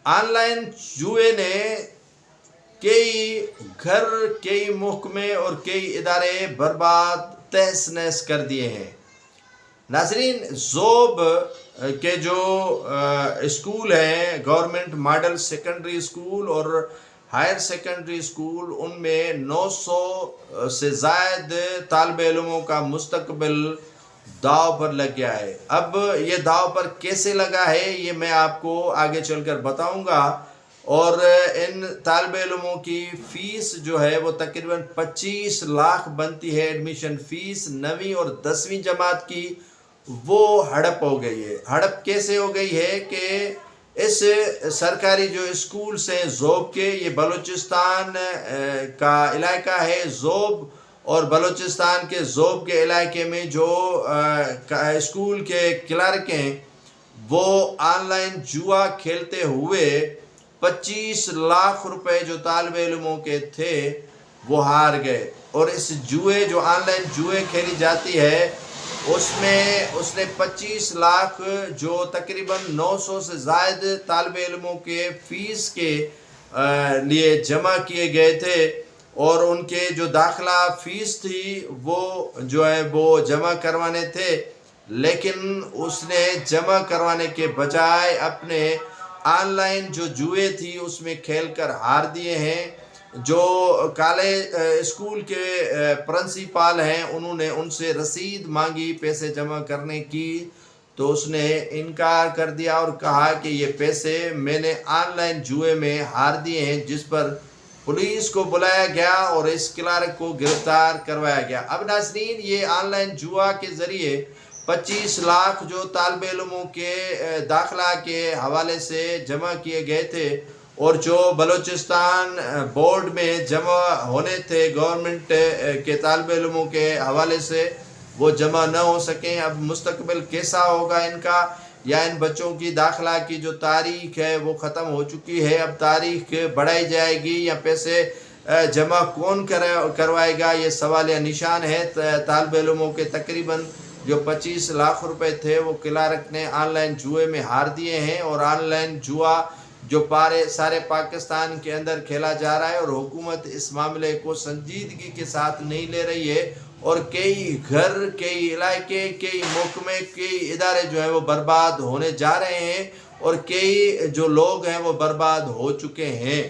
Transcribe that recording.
On line جوئے نے کئی گھر، کئی محکمے اور کئی ادارے برباد تہس نہس کر دیے ہیں۔ ناظرین، ذوب کے جو اسکول ہیں، گورنمنٹ ماڈل سیکنڈری اسکول اور ہائر سیکنڈری اسکول، ان میں 900 سے زائد طالب علموں کا مستقبل داؤ پر لگ گیا ہے۔ اب یہ داؤ پر کیسے لگا ہے یہ میں آپ کو آگے چل کر بتاؤں گا، اور ان طالب علموں کی فیس جو ہے وہ تقریباً 25 لاکھ بنتی ہے، ایڈمیشن فیس 9ویں اور 10ویں جماعت کی، وہ ہڑپ ہو گئی ہے۔ ہڑپ کیسے ہو گئی ہے کہ اس سرکاری جو اسکولز ہیں ذوب کے، یہ بلوچستان کا علاقہ ہے۔ ذوب اور بلوچستان کے ذوب کے علاقے میں جو اسکول کے کلرک ہیں، وہ آن لائن جوا کھیلتے ہوئے 25 لاکھ روپے جو طالب علموں کے تھے وہ ہار گئے۔ اور اس جوئے، جو آن لائن جوئے کھیلی جاتی ہے، اس میں اس نے 25 لاکھ جو تقریباً 900 سے زائد طالب علموں کے فیس کے لیے جمع کیے گئے تھے، اور ان کے جو داخلہ فیس تھی وہ جو ہے وہ جمع کروانے تھے، لیکن اس نے جمع کروانے کے بجائے اپنے آن لائن جو جوئے تھی اس میں کھیل کر ہار دیے ہیں۔ جو کالج اسکول کے پرنسپال ہیں، انہوں نے ان سے رسید مانگی پیسے جمع کرنے کی، تو اس نے انکار کر دیا اور کہا کہ یہ پیسے میں نے آن لائن جوئے میں ہار دیے ہیں، جس پر پولیس کو بلایا گیا اور اس کلرک کو گرفتار کروایا گیا۔ اب ناظرین، یہ آن لائن جوا کے ذریعے 25 لاکھ جو طالب علموں کے داخلہ کے حوالے سے جمع کیے گئے تھے، اور جو بلوچستان بورڈ میں جمع ہونے تھے گورنمنٹ کے طالب علموں کے حوالے سے، وہ جمع نہ ہو سکیں۔ اب مستقبل کیسا ہوگا ان کا، یا ان بچوں کی داخلہ کی جو تاریخ ہے وہ ختم ہو چکی ہے، اب تاریخ بڑھائی جائے گی یا پیسے جمع کون کروائے گا، یہ سوال یا نشان ہے۔ طالب علموں کے تقریباً جو 25 لاکھ روپے تھے وہ کلرک نے آن لائن جوئے میں ہار دیے ہیں، اور آن لائن جوا جو سارے پاکستان کے اندر کھیلا جا رہا ہے، اور حکومت اس معاملے کو سنجیدگی کے ساتھ نہیں لے رہی ہے، اور کئی گھر، کئی علاقے، کئی محکمے، کئی ادارے جو ہیں وہ برباد ہونے جا رہے ہیں، اور کئی جو لوگ ہیں وہ برباد ہو چکے ہیں۔